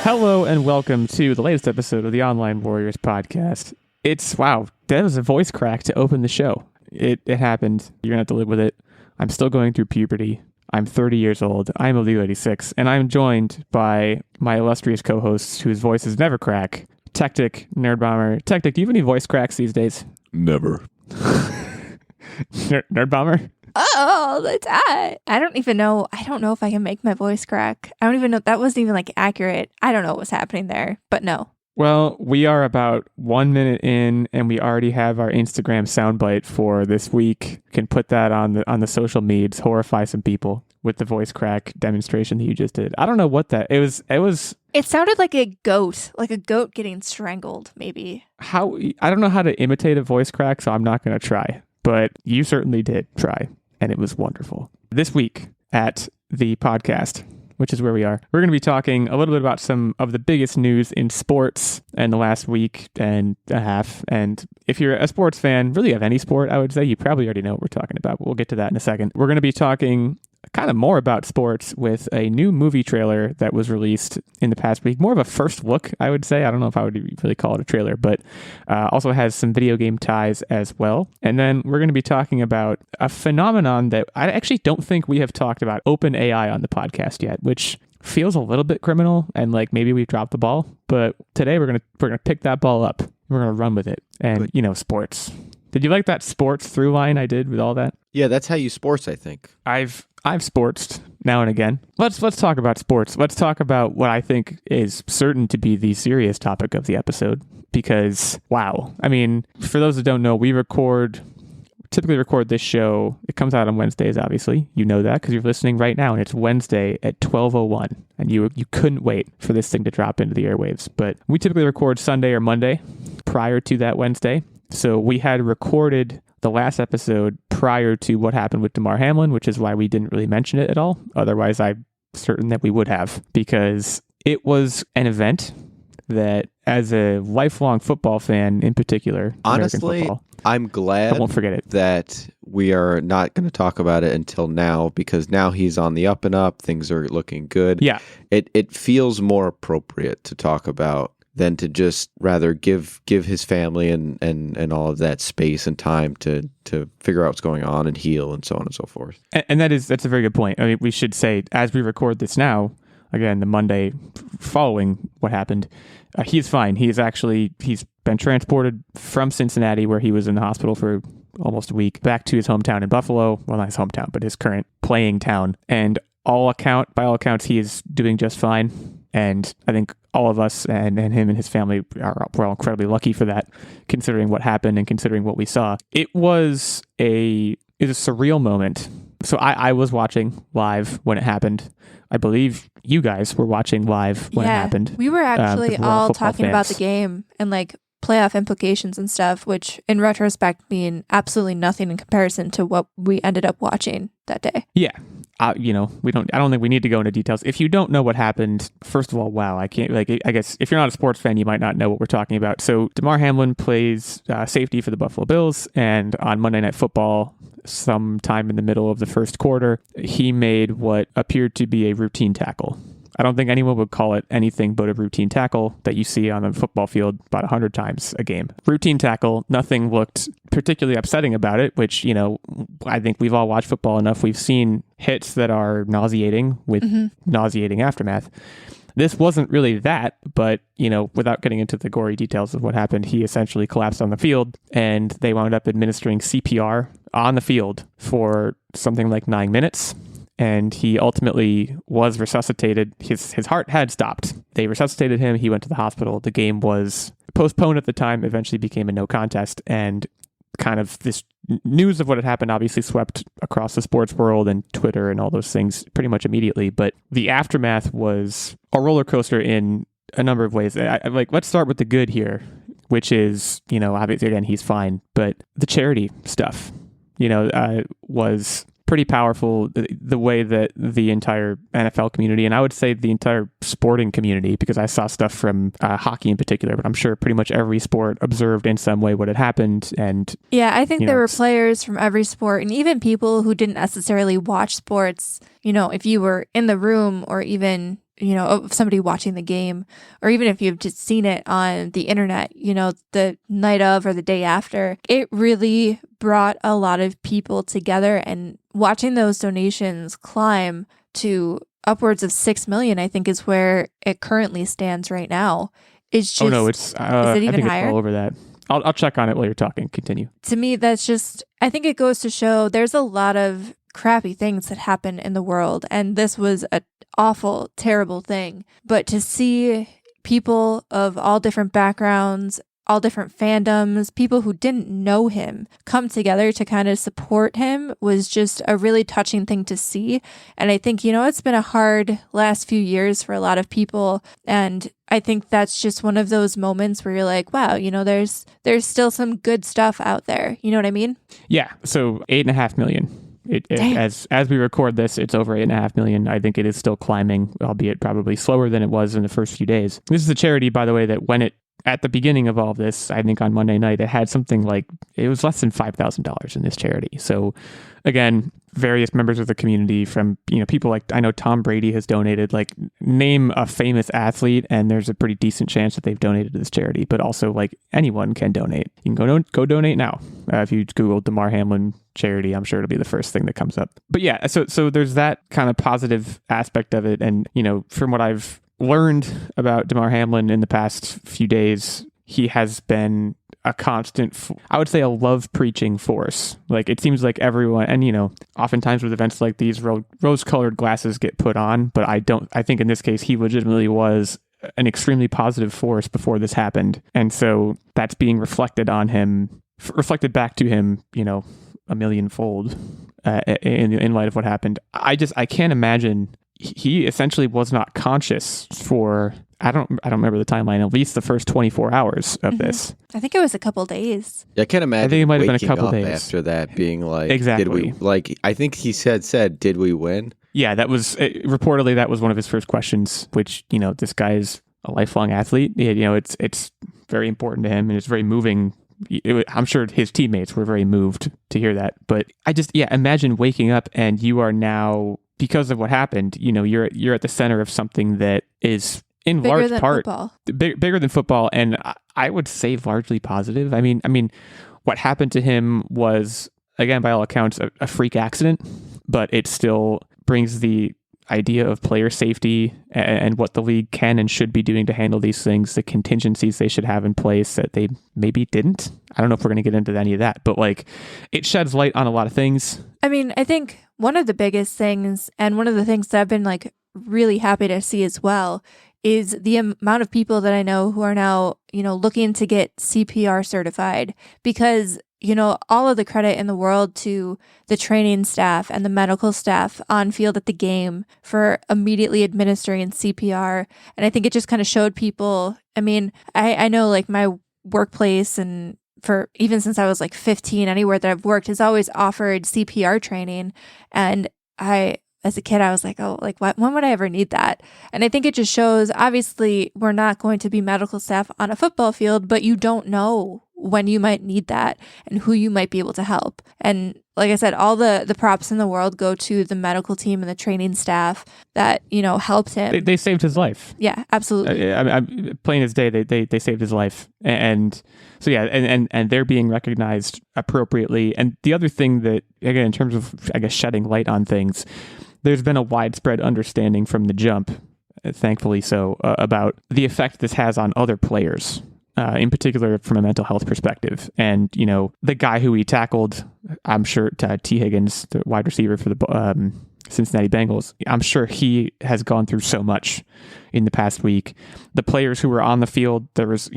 Hello and welcome to the latest episode of the Online Warriors podcast. Wow, that was a voice crack to open the show. It happened. You're going to have to live with it. I'm still going through puberty. I'm 30 years old. I'm Illeagle 86, and I'm joined by my illustrious co-hosts whose voices never crack, Techtic, Nerdbomber. Techtic, do you have any voice cracks these days? Never. Nerdbomber? Oh, that's I don't even know. I don't know if I can make my voice crack. I don't even know. That wasn't even accurate. I don't know what was happening there, but no. Well, we are about 1 minute in, and we already have our Instagram soundbite for this week. You can put that on the social medias, horrify some people with the voice crack demonstration that you just did. I don't know what that it was. It sounded like a goat getting strangled. Maybe. I don't know how to imitate a voice crack, so I'm not going to try. But you certainly did try, and it was wonderful. This week at the podcast, which is where we are, we're going to be talking a little bit about some of the biggest news in sports in the last week and a half. And if you're a sports fan, really of any sport, I would say you probably already know what we're talking about. But we'll get to that in a second. We're going to be talking kind of more about sports with a new movie trailer that was released in the past week. More of a first look, I would say. I don't know if I would really call it a trailer, but also has some video game ties as well. And then we're going to be talking about a phenomenon that I actually don't think we have talked about, OpenAI, on the podcast yet, which feels a little bit criminal and like maybe we've dropped the ball. But today we're gonna pick that ball up. We're gonna run with it. And sports. Did you like that sports through line I did with all that? Yeah, that's how you sports, I think. I've sportsed now and again. Let's talk about sports. Let's talk about what I think is certain to be the serious topic of the episode. Because, wow. I mean, for those that don't know, we typically record this show. It comes out on Wednesdays, obviously. You know that because you're listening right now, and it's Wednesday at 12:01. And you couldn't wait for this thing to drop into the airwaves. But we typically record Sunday or Monday prior to that Wednesday. So we had recorded the last episode prior to what happened with Damar Hamlin, which is why we didn't really mention it at all. Otherwise, I'm certain that we would have, because it was an event that, as a lifelong football fan in particular, honestly, football, I'm glad I won't forget it. That we are not going to talk about it until now, because now he's on the up and up. Things are looking good. Yeah. It feels more appropriate to talk about than to just rather give his family and all of that space and time to figure out what's going on and heal and so on and so forth. And that's a very good point. I mean, we should say, as we record this now, again, the Monday following what happened, he's fine. He's been transported from Cincinnati, where he was in the hospital for almost a week, back to his hometown in Buffalo. Well, not his hometown, but his current playing town. And by all accounts, he is doing just fine. And I think all of us and him and his family we're all incredibly lucky for that, considering what happened and considering what we saw. It was a surreal moment. So I was watching live when it happened. I believe you guys were watching live when it happened. We were actually all talking fans about the game and playoff implications and stuff, which in retrospect mean absolutely nothing in comparison to what we ended up watching that day. Yeah. I don't think we need to go into details. If you don't know what happened, first of all, wow, I guess if you're not a sports fan, you might not know what we're talking about. So Damar Hamlin plays safety for the Buffalo Bills, and on Monday Night Football, sometime in the middle of the first quarter, he made what appeared to be a routine tackle. I don't think anyone would call it anything but a routine tackle that you see on a football field about 100 times a game. Routine tackle, nothing looked particularly upsetting about it, which, I think we've all watched football enough. We've seen hits that are nauseating with nauseating aftermath. This wasn't really that, but, without getting into the gory details of what happened, he essentially collapsed on the field, and they wound up administering CPR on the field for something like 9 minutes. And he ultimately was resuscitated. His heart had stopped. They resuscitated him. He went to the hospital. The game was postponed at the time, eventually became a no contest. And kind of this news of what had happened obviously swept across the sports world and Twitter and all those things pretty much immediately. But the aftermath was a roller coaster in a number of ways. Let's start with the good here, which is, obviously, again, he's fine. But the charity stuff, was pretty powerful, the way that the entire NFL community, and I would say the entire sporting community, because I saw stuff from hockey in particular, but I'm sure pretty much every sport observed in some way what had happened. And yeah, I think there were players from every sport, and even people who didn't necessarily watch sports. If you were in the room or even of somebody watching the game, or even if you've just seen it on the internet, the night of or the day after, it really brought a lot of people together. And watching those donations climb to upwards of 6 million, I think, is where it currently stands right now. It's just, is it even I think higher? It's well over that. I'll check on it while you're talking. Continue. To me, that's just, I think it goes to show there's a lot of crappy things that happen in the world, and this was an awful, terrible thing. But to see people of all different backgrounds, all different fandoms, people who didn't know him come together to kind of support him was just a really touching thing to see. And I think, it's been a hard last few years for a lot of people. And I think that's just one of those moments where you're like, wow, there's still some good stuff out there. You know what I mean? Yeah. So 8.5 million. As we record this, it's over 8.5 million. I think it is still climbing, albeit probably slower than it was in the first few days. This is a charity, by the way, that when at the beginning of all of this, I think on Monday night, it had something like, it was less than $5,000 in this charity. So again, various members of the community from, people like, I know Tom Brady has donated, like, name a famous athlete, and there's a pretty decent chance that they've donated to this charity, but also like anyone can donate. You can go donate now. If you Google Damar Hamlin charity, I'm sure it'll be the first thing that comes up. But yeah, so there's that kind of positive aspect of it. And, from what I've learned about Damar Hamlin in the past few days, he has been a constant, I would say, a love preaching force. Like, it seems like everyone, and oftentimes with events like these, rose-colored glasses get put on, but I think in this case, he legitimately was an extremely positive force before this happened. And so that's being reflected on him, reflected back to him, a millionfold in light of what happened. I can't imagine. He essentially was not conscious for, I don't remember the timeline, at least the first 24 hours of this. I think it was a couple days. Yeah, I can't imagine. I think it might have been a waking couple up days after that, being like, exactly. Did we, I think he said, did we win? Yeah, that was, reportedly that was one of his first questions, which, this guy is a lifelong athlete. It's very important to him, and it's very moving. I'm sure his teammates were very moved to hear that. But imagine waking up and you are now, because of what happened, you're at the center of something that is in bigger large than part football. Bigger than football, and I would say largely positive. I mean, what happened to him was, again, by all accounts, a freak accident, but it still brings the idea of player safety and what the league can and should be doing to handle these things, the contingencies they should have in place that they maybe didn't. I don't know if we're going to get into any of that, but it sheds light on a lot of things. I mean, I think one of the biggest things, and one of the things that I've been really happy to see as well, is the amount of people that I know who are now, looking to get CPR certified, because all of the credit in the world to the training staff and the medical staff on field at the game for immediately administering CPR. And I think it just kind of showed people, I know my workplace, and for even since I was 15, anywhere that I've worked has always offered CPR training. And as a kid, I was like, oh, when would I ever need that? And I think it just shows, obviously, we're not going to be medical staff on a football field, but you don't know when you might need that and who you might be able to help. And like I said, all the props in the world go to the medical team and the training staff that, helped him. They saved his life. Yeah, absolutely. I'm plain as day, they saved his life. And so, yeah, and they're being recognized appropriately. And the other thing that, again, in terms of, I guess, shedding light on things, there's been a widespread understanding from the jump, thankfully so, about the effect this has on other players. In particular from a mental health perspective. And, the guy who he tackled, I'm sure, T. Higgins, the wide receiver for the Cincinnati Bengals, I'm sure he has gone through so much in the past week. The players who were on the field, there was,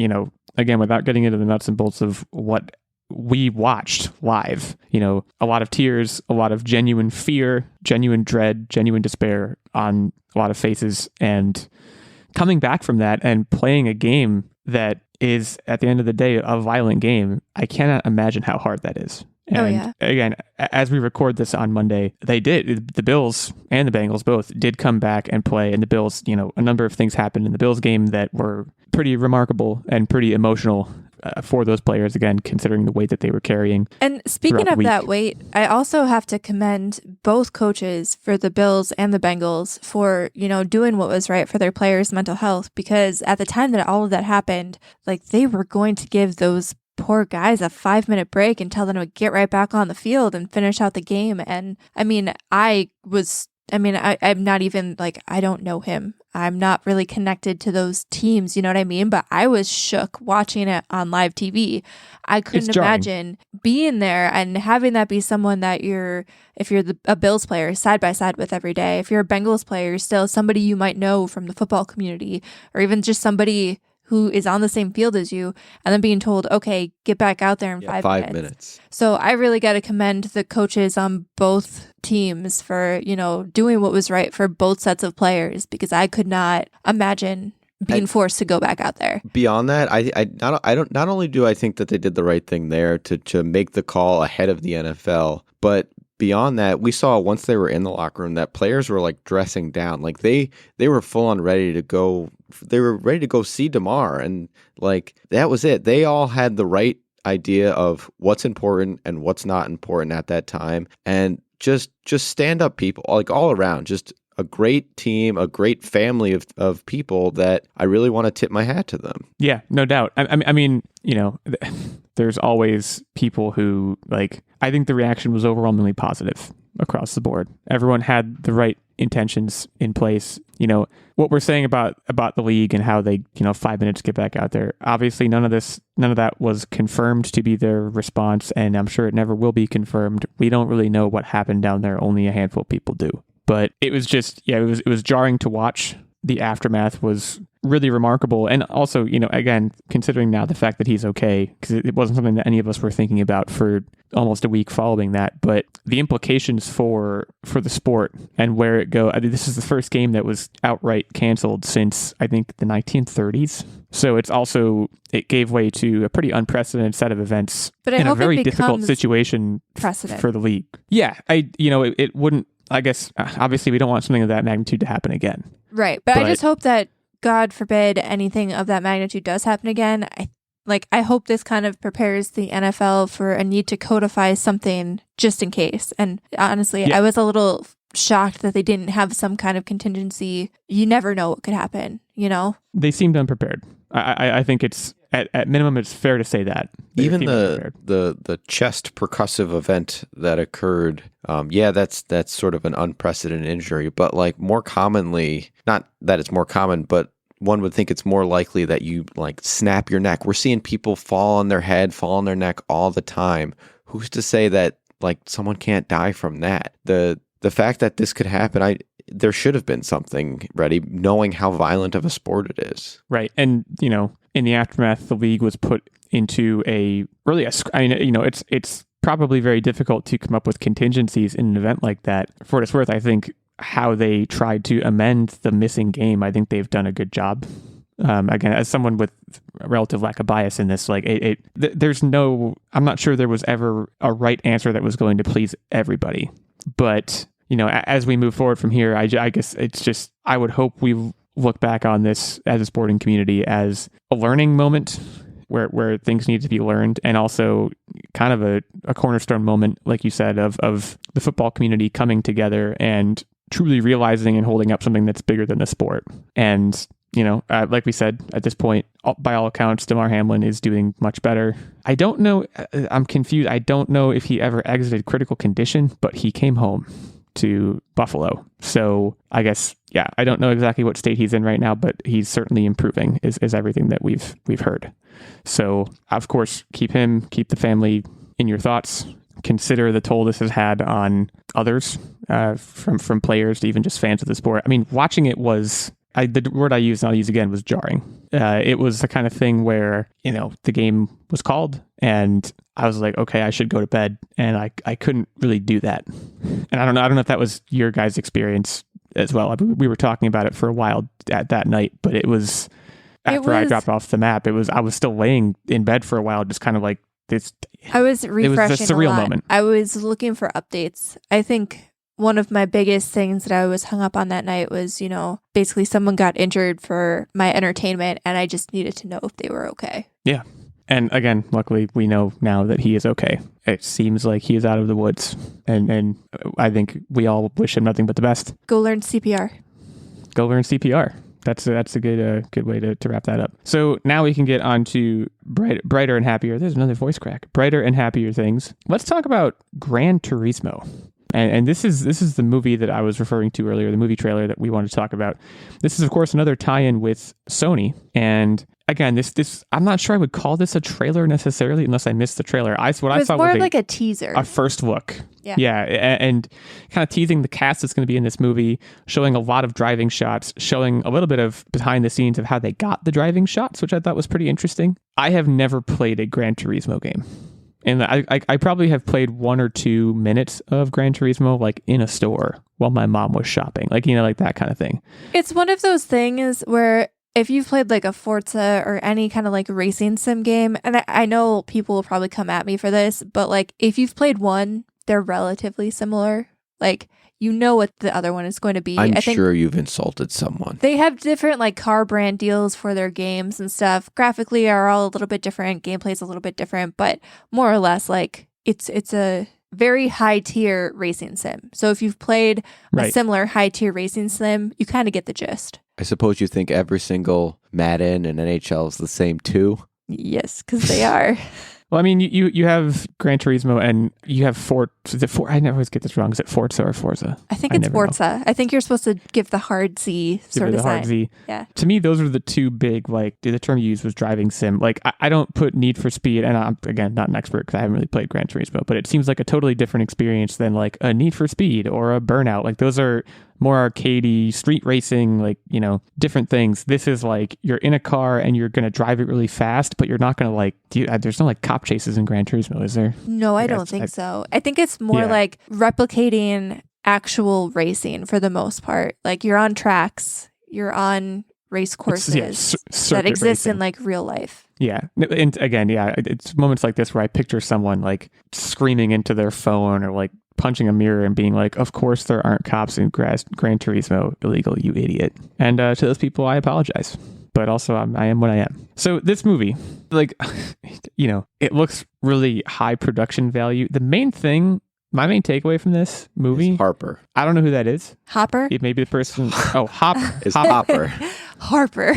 again, without getting into the nuts and bolts of what we watched live, a lot of tears, a lot of genuine fear, genuine dread, genuine despair on a lot of faces. And coming back from that and playing a game that is, at the end of the day, a violent game, I cannot imagine how hard that is. And again, as we record this on Monday, the Bills and the Bengals both did come back and play. And the Bills, a number of things happened in the Bills game that were pretty remarkable and pretty emotional. for those players, again, considering the weight that they were carrying. And speaking throughout of the that week. weight, I also have to commend both coaches for the Bills and the Bengals for, doing what was right for their players' mental health, because at the time that all of that happened, like, they were going to give those poor guys a 5-minute break and tell them to get right back on the field and finish out the game. And I'm not even like, I don't know him. I'm not really connected to those teams, you know what I mean? But I was shook watching it on live TV. I couldn't imagine being there and having that be someone that if you're a Bills player side by side with every day. If you're a Bengals player, you're still somebody you might know from the football community, or even just somebody who is on the same field as you, and then being told, okay, get back out there in 5 minutes. So I really got to commend the coaches on both teams for, doing what was right for both sets of players, because I could not imagine being forced to go back out there. Beyond that, not only do I think that they did the right thing there to make the call ahead of the NFL, but beyond that, we saw once they were in the locker room that players were like dressing down. Like they were full on ready to go. They were ready to go see Damar, and like that was it. They all had the right idea of what's important and what's not important at that time, and just stand up people, like all around, just a great team, a great family of people that I really want to tip my hat to them. Yeah, no doubt. I mean, there's always people who, like, I think the reaction was overwhelmingly positive across the board. Everyone had the right intentions in place. What we're saying about the league and how they, 5 minutes get back out there. Obviously, none of that was confirmed to be their response, and I'm sure it never will be confirmed. We don't really know what happened down there. Only a handful of people do. But it was just, it was jarring to watch. The aftermath was really remarkable. And also, again, considering now the fact that he's okay, because it wasn't something that any of us were thinking about for almost a week following that, but the implications for the sport and where it go. I mean, this is the first game that was outright canceled since, I think, the 1930s. So it gave way to a pretty unprecedented set of events in a very difficult situation for the league. Yeah, it wouldn't, I guess, obviously we don't want something of that magnitude to happen again. Right. But I just hope that, God forbid, anything of that magnitude does happen again. I hope this kind of prepares the NFL for a need to codify something just in case. And honestly, I was a little shocked that they didn't have some kind of contingency. You never know what could happen, They seemed unprepared. I think it's at minimum, it's fair to say that. Even the chest percussive event that occurred, that's sort of an unprecedented injury. But like more commonly, not that it's more common, but one would think it's more likely that you like snap your neck. We're seeing people fall on their head, fall on their neck all the time. Who's to say that like someone can't die from that? The fact that this could happen, there should have been something ready, knowing how violent of a sport it is. Right. And, in the aftermath, the league was put into it's probably very difficult to come up with contingencies in an event like that. For what it's worth, I think how they tried to amend the missing game, I think they've done a good job. Again, as someone with a relative lack of bias in this, I'm not sure there was ever a right answer that was going to please everybody. But, as we move forward from here, I guess it's just, I would hope we look back on this as a sporting community as a learning moment where things need to be learned, and also kind of a cornerstone moment, like you said, of the football community coming together and truly realizing and holding up something that's bigger than the sport. And, like we said, at this point, by all accounts, Damar Hamlin is doing much better. I don't know. I'm confused. I don't know if he ever exited critical condition, but he came home to Buffalo. So I guess, I don't know exactly what state he's in right now, but he's certainly improving is everything that we've heard. So of course, keep the family in your thoughts. Consider the toll this has had on others, from players to even just fans of the sport. I mean, watching it was, the word I used and I'll use again was jarring. It was the kind of thing where, the game was called and I was like, okay, I should go to bed. And I couldn't really do that. And I don't know if that was your guys' experience as well. We were talking about it for a while at that night, but it was after I dropped off the map, I was still laying in bed for a while, just kind of like this. I was refreshing. It was a surreal moment. I was looking for updates. I think one of my biggest things that I was hung up on that night was, basically someone got injured for my entertainment and I just needed to know if they were okay. Yeah. And again, luckily, we know now that he is okay. It seems like he is out of the woods. And I think we all wish him nothing but the best. Go learn CPR. Go learn CPR. That's a good way to wrap that up. So now we can get on to brighter and happier. There's another voice crack. Brighter and happier things. Let's talk about Gran Turismo. And this is the movie that I was referring to earlier, the movie trailer that we wanted to talk about. This is, of course, another tie-in with Sony. And again, this I'm not sure I would call this a trailer necessarily, unless I missed the trailer. It was more like a teaser. A first look. Yeah, and kind of teasing the cast that's going to be in this movie, showing a lot of driving shots, showing a little bit of behind the scenes of how they got the driving shots, which I thought was pretty interesting. I have never played a Gran Turismo game. And I probably have played 1 or 2 minutes of Gran Turismo, like in a store while my mom was shopping, like, like that kind of thing. It's one of those things where if you've played like a Forza or any kind of like racing sim game, and I know people will probably come at me for this, but like if you've played one, they're relatively similar. Like, you know what the other one is going to be. I'm sure you've insulted someone. They have different like car brand deals for their games and stuff. Graphically are all a little bit different. Gameplay's a little bit different, but more or less like it's a very high tier racing sim. So if you've played a similar high tier racing sim, you kind of get the gist. I suppose you think every single Madden and NHL is the same too? Yes, because they are. Well, I mean, you have Gran Turismo and you have I never always get this wrong. Is it Forza or Forza? I think it's Forza. I think you're supposed to give the hard Z sort of sign. Hard Z. Yeah. To me, those are the two big, like, the term you used was driving sim. Like, I don't put Need for Speed, and I'm, again, not an expert because I haven't really played Gran Turismo, but it seems like a totally different experience than, like, a Need for Speed or a Burnout. Like, those are more arcadey, street racing, like, different things. This is like you're in a car and you're going to drive it really fast, but you're not going to like, there's no like cop chases in Gran Turismo, is there? No, I don't think so. I think it's more like replicating actual racing for the most part. Like you're on tracks, you're on race courses that exist in like real life. Yeah. And again, it's moments like this where I picture someone like screaming into their phone or like punching a mirror and being like, of course there aren't cops in Gran Turismo, illegal, you idiot. And to those people, I apologize. But also, I am what I am. So this movie, like, it looks really high production value. My main takeaway from this movie... It's Harper. I don't know who that is. Hopper? It may be the person... Oh, Hopper. It's Hopper. Harper.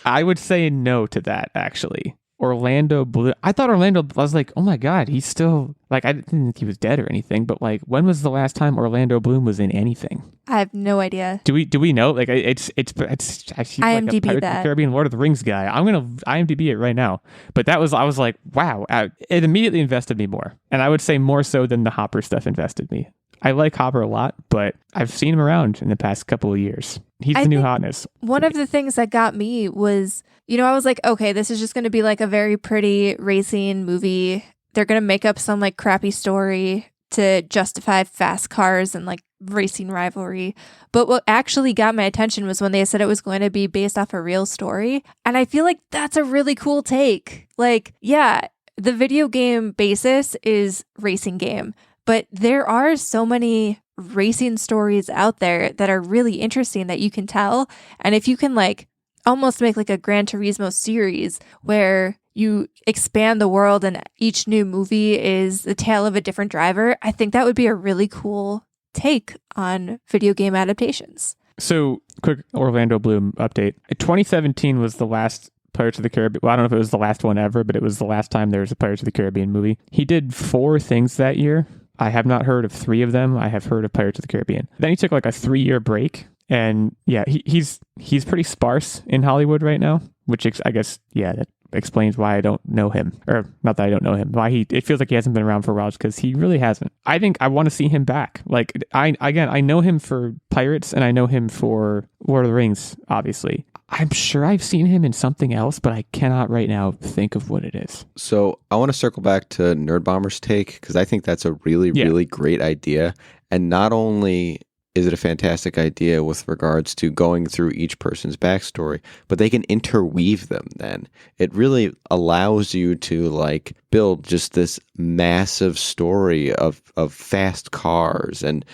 I would say no to that, actually. Orlando Bloom. I thought Orlando, I was like, oh my God, he's still, like, I didn't think he was dead or anything, but like, when was the last time Orlando Bloom was in anything? I have no idea. Do we know? Like, it's actually like a Pirates of the Caribbean, Lord of the Rings guy. I'm going to IMDb it right now. But I was like, wow, it immediately invested me more. And I would say more so than the Hopper stuff invested me. I like Hopper a lot, but I've seen him around in the past couple of years. He's the new hotness. One of the things that got me was, I was like, okay, this is just going to be like a very pretty racing movie. They're going to make up some like crappy story to justify fast cars and like racing rivalry. But what actually got my attention was when they said it was going to be based off a real story. And I feel like that's a really cool take. Like, yeah, the video game basis is racing game, but there are so many racing stories out there that are really interesting that you can tell. And if you can like almost make like a Gran Turismo series where you expand the world and each new movie is the tale of a different driver, I think that would be a really cool take on video game adaptations. So, quick Orlando Bloom update. 2017 was the last Pirates of the Caribbean. Well, I don't know if it was the last one ever, but it was the last time there was a Pirates of the Caribbean movie. He did 4 things that year. I have not heard of 3 of them. I have heard of Pirates of the Caribbean. Then he took like a 3-year break. And yeah, he's pretty sparse in Hollywood right now, which I guess, that explains why I don't know him. Or not that I don't know him. Why it feels like he hasn't been around for a while, because he really hasn't. I think I want to see him back. Like, I know him for Pirates and I know him for Lord of the Rings, obviously. I'm sure I've seen him in something else, but I cannot right now think of what it is. So I want to circle back to Nerdbomber's take, because I think that's a really, really great idea. And not only is it a fantastic idea with regards to going through each person's backstory, but they can interweave them then. It really allows you to like build just this massive story of fast cars and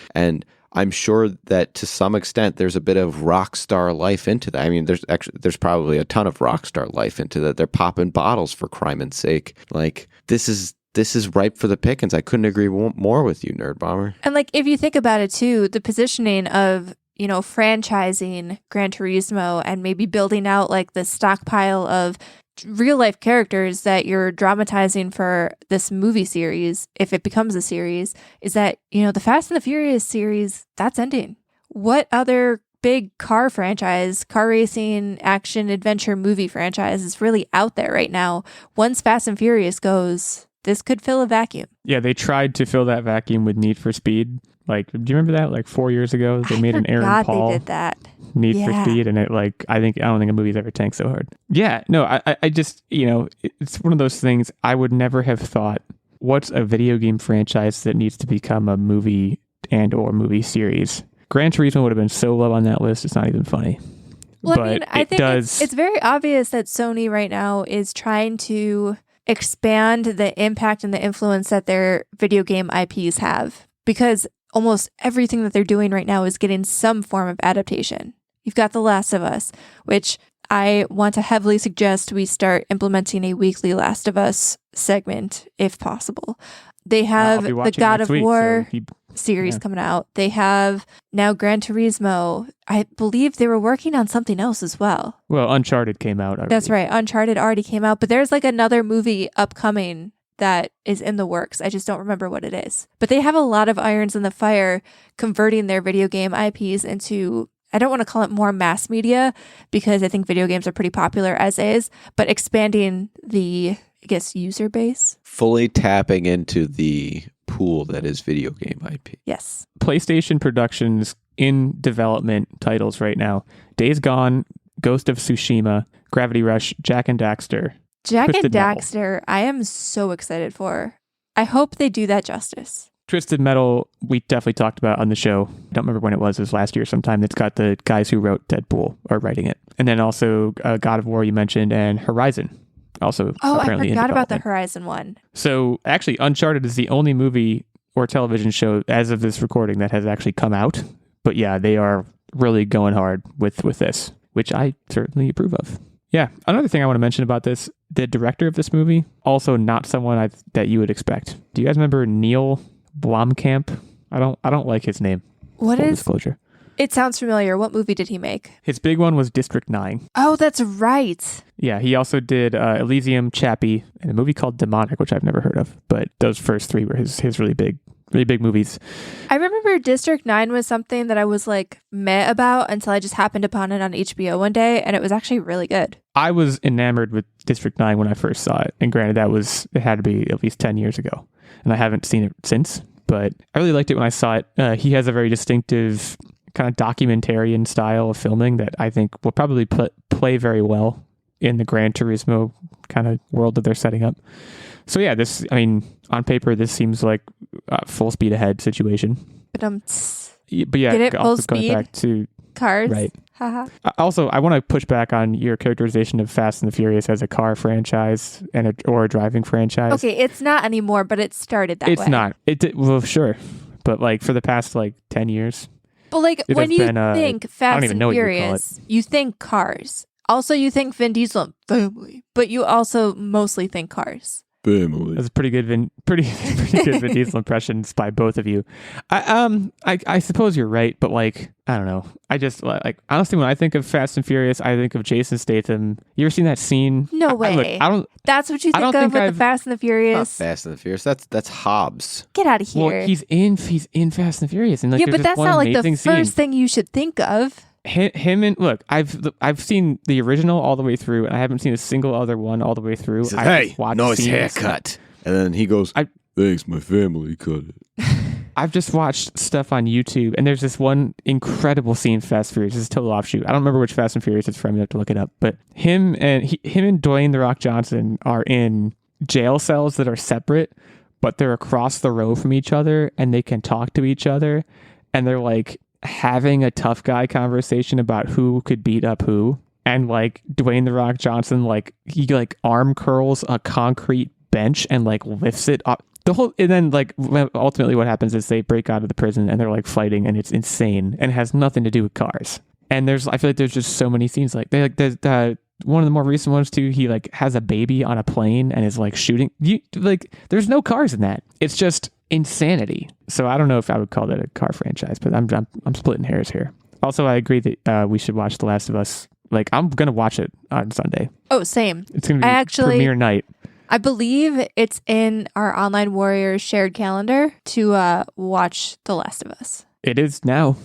I'm sure that to some extent there's a bit of rock star life into that. I mean, there's probably a ton of rock star life into that. They're popping bottles for crime's sake. Like this is ripe for the pickings. I couldn't agree more with you, Nerdbomber. And like, if you think about it too, the positioning of, you know, franchising Gran Turismo and maybe building out like the stockpile of real life characters that you're dramatizing for this movie series, if it becomes a series, is that, you know, the Fast and the Furious series, that's ending. What other big car franchise, car racing, action, adventure movie franchise is really out there right now? Once Fast and Furious goes, this could fill a vacuum. Yeah, they tried to fill that vacuum with Need for Speed. Like, do you remember that? Like 4 years ago, they made an Aaron Paul they did that. Need for Speed, and it like I don't think a movie's ever tanked so hard. Yeah, no, I just, you know, it's one of those things I would never have thought. What's a video game franchise that needs to become a movie and or movie series? Gran Turismo would have been so low on that list. It's not even funny. Well, but I mean, I think it's very obvious that Sony right now is trying to expand the impact and the influence that their video game IPs have, because almost everything that they're doing right now is getting some form of adaptation. You've got The Last of Us, which I want to heavily suggest we start implementing a weekly Last of Us segment, if possible. They have the God of War series coming out. They have now Gran Turismo. I believe they were working on something else as well. Well, Uncharted came out already. That's right. Uncharted already came out, but there's like another movie upcoming that is in the works. I just don't remember what it is. But they have a lot of irons in the fire converting their video game IPs into, I don't want to call it more mass media, because I think video games are pretty popular as is, but expanding the, I guess, user base. Fully tapping into the pool that is video game IP. Yes. PlayStation Productions in development titles right now: Days Gone, Ghost of Tsushima, Gravity Rush, Jak and Daxter. Jak and Twisted Metal. Daxter, I am so excited for. I hope they do that justice. Twisted Metal, we definitely talked about on the show. I don't remember when it was last year sometime. It's got the guys who wrote Deadpool are writing it. And then also God of War you mentioned, and Horizon. Also, apparently I forgot in about the development. Horizon one. So actually, Uncharted is the only movie or television show as of this recording that has actually come out. But yeah, they are really going hard with this, which I certainly approve of. Yeah, another thing I want to mention about this, the director of this movie, also not someone that you would expect. Do you guys remember Neil Blomkamp? I don't like his name. What Full is? disclosure. It sounds familiar. What movie did he make? His big one was District 9. Oh, that's right. Yeah, he also did Elysium, Chappie, and a movie called Demonic, which I've never heard of. But those first three were his really big movies. I remember District 9 was something that I was like meh about until I just happened upon it on HBO one day, and it was actually really good. I was enamored with District 9 when I first saw it. And granted, it had to be at least 10 years ago. And I haven't seen it since. But I really liked it when I saw it. He has a very distinctive kind of documentarian style of filming that I think will probably play very well in the Gran Turismo kind of world that they're setting up. So yeah, on paper, this seems like a full speed ahead situation. But yeah, get it? Full also going speed? back to Cars? right. Haha. Also, I want to push back on your characterization of Fast and the Furious as a car franchise or a driving franchise. Okay, it's not anymore, but it started that way. It's not. Well, sure. But like for the past 10 years. But like when you think Fast even and know what you would call Furious, you think cars. Also, you think Vin Diesel and family, but you also mostly think cars. Family. That's pretty good Vin Diesel impressions by both of you. I suppose you're right, but I don't know. I just honestly, when I think of Fast and Furious, I think of Jason Statham. You ever seen that scene? No way. I don't. That's what you think of with the Fast and the Furious. Not Fast and the Furious. That's Hobbs. Get out of here. Well, he's in Fast and Furious, and yeah, but that's not like the first thing you should think of. Him and look, I've seen the original all the way through, and I haven't seen a single other one all the way through. He says, hey, nice haircut. And then he goes, thanks, my family cut it. I've just watched stuff on YouTube, and there's this one incredible scene in Fast and Furious. This is a total offshoot. I don't remember which Fast and Furious it's from. You have to look it up. But him and Dwayne "The Rock" Johnson are in jail cells that are separate, but they're across the row from each other, and they can talk to each other, and they're having a tough guy conversation about who could beat up who. And Dwayne "The Rock" Johnson, he arm curls a concrete bench and lifts it up. and then like ultimately what happens is they break out of the prison and they're like fighting, and it's insane and has nothing to do with cars. And I feel like there's just so many scenes like there's one of the more recent ones too. He like has a baby on a plane and is like shooting. There's no cars in that. It's just insanity. So I don't know if I would call that a car franchise, but I'm splitting hairs here. Also, I agree that we should watch The Last of Us. Like, I'm gonna watch it on Sunday. Oh, same. It's gonna be premiere night. I believe it's in our Online Warriors shared calendar to watch The Last of Us. It is now.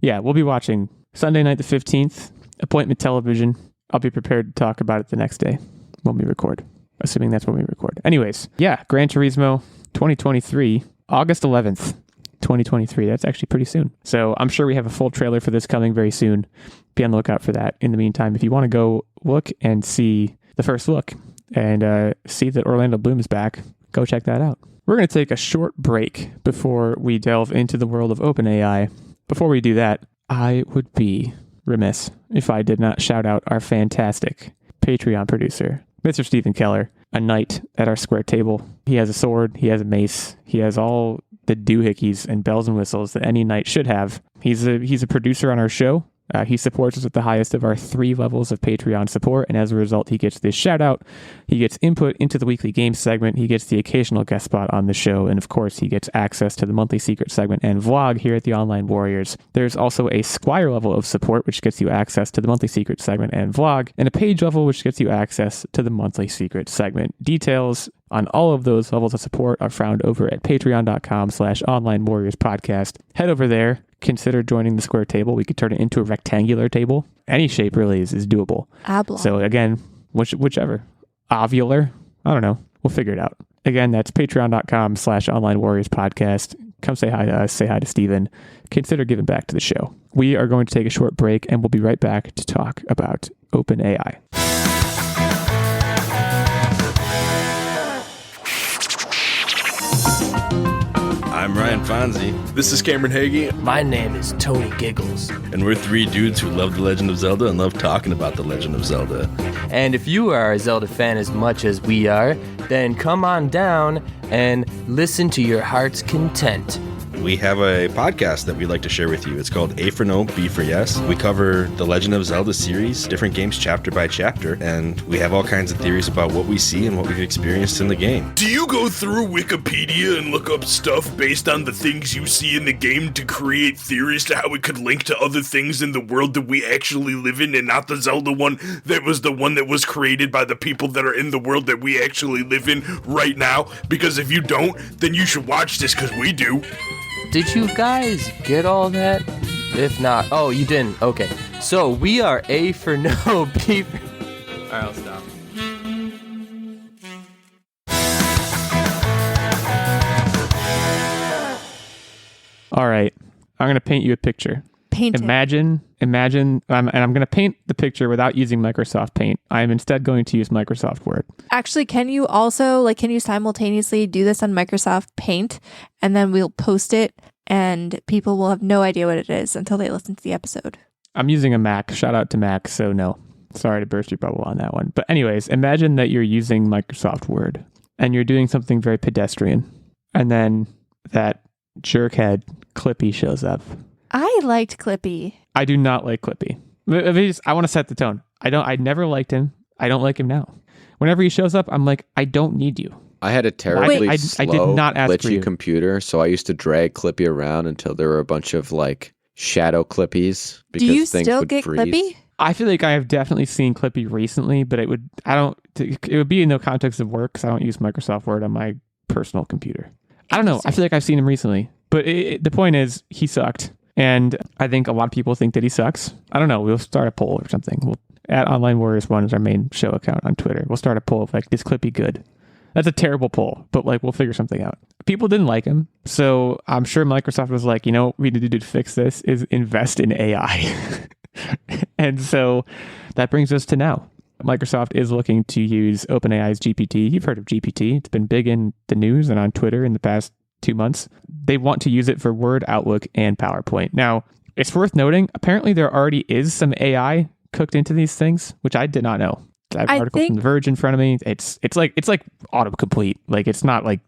Yeah, we'll be watching Sunday night the 15th, appointment television. I'll be prepared to talk about it the next day when we record, assuming that's when we record. Anyways, yeah, Gran Turismo 2023, August 11th, 2023. That's actually pretty soon. So I'm sure we have a full trailer for this coming very soon. Be on the lookout for that. In the meantime, if you want to go look and see the first look and see that Orlando Bloom is back, go check that out. We're going to take a short break before we delve into the world of OpenAI. Before we do that, I would be remiss if I did not shout out our fantastic Patreon producer, Mr. Stephen Keller, a knight at our square table. He has a sword, he has a mace, he has all the doohickeys and bells and whistles that any knight should have. He's a producer on our show. He supports us at the highest of our 3 levels of Patreon support, and as a result, he gets this shout out. He gets input into the weekly game segment. He gets the occasional guest spot on the show, and of course, he gets access to the monthly secret segment and vlog here at the Online Warriors. There's also a Squire level of support, which gets you access to the monthly secret segment and vlog, and a Page level, which gets you access to the monthly secret segment. Details on all of those levels of support are found over at patreon.com/Online Warriors podcast. Head over there. Consider joining the square table. We could turn it into a rectangular table. Any shape really is doable. Oblong. So again, whichever. Ovular. I don't know. We'll figure it out. Again, that's patreon.com/Online Warriors podcast. Come say hi to us. Say hi to Steven. Consider giving back to the show. We are going to take a short break and we'll be right back to talk about OpenAI. I'm Ryan Fonzie. This is Cameron Hagee. My name is Tony Giggles. And we're 3 dudes who love The Legend of Zelda and love talking about The Legend of Zelda. And if you are a Zelda fan as much as we are, then come on down and listen to your heart's content. We have a podcast that we'd like to share with you. It's called A for No, B for Yes. We cover the Legend of Zelda series, different games chapter by chapter, and we have all kinds of theories about what we see and what we've experienced in the game. Do you go through Wikipedia and look up stuff based on the things you see in the game to create theories to how it could link to other things in the world that we actually live in, and not the Zelda one that was the one that was created by the people that are in the world that we actually live in right now? Because if you don't, then you should watch this, because we do. Did you guys get all that? If not, oh, you didn't. Okay. So we are A for No, B for... All right, I'll stop. All right. I'm going to paint you a picture. Paint it. Imagine, and I'm going to paint the picture without using Microsoft Paint. I am instead going to use Microsoft Word. Actually, can you simultaneously do this on Microsoft Paint, and then we'll post it, and people will have no idea what it is until they listen to the episode? I'm using a Mac. Shout out to Mac. So no, sorry to burst your bubble on that one. But anyways, imagine that you're using Microsoft Word and you're doing something very pedestrian, and then that jerkhead Clippy shows up. I liked Clippy. I do not like Clippy. I want to set the tone. I never liked him. I don't like him now. Whenever he shows up, I'm like, I don't need you. I had a terribly I did not ask for you. glitchy computer, so I used to drag Clippy around until there were a bunch of like shadow Clippies because Do you things still would get freeze. Clippy? I feel like I have definitely seen Clippy recently, but it would be in the context of work because I don't use Microsoft Word on my personal computer. I don't know. I feel like I've seen him recently, but the point is he sucked. And I think a lot of people think that he sucks. I don't know. We'll start a poll or something. We'll at Online Warriors 1 is our main show account on Twitter. We'll start a poll of like, is Clippy good? That's a terrible poll, but like we'll figure something out. People didn't like him. So I'm sure Microsoft was like, what we need to do to fix this is invest in AI. And so that brings us to now. Microsoft is looking to use OpenAI's GPT. You've heard of GPT. It's been big in the news and on Twitter in the past 2 months. They want to use it for Word, Outlook, and PowerPoint. Now, it's worth noting, apparently there already is some AI cooked into these things, which I did not know. I have an article from The Verge in front of me. It's like autocomplete. Like it's not like,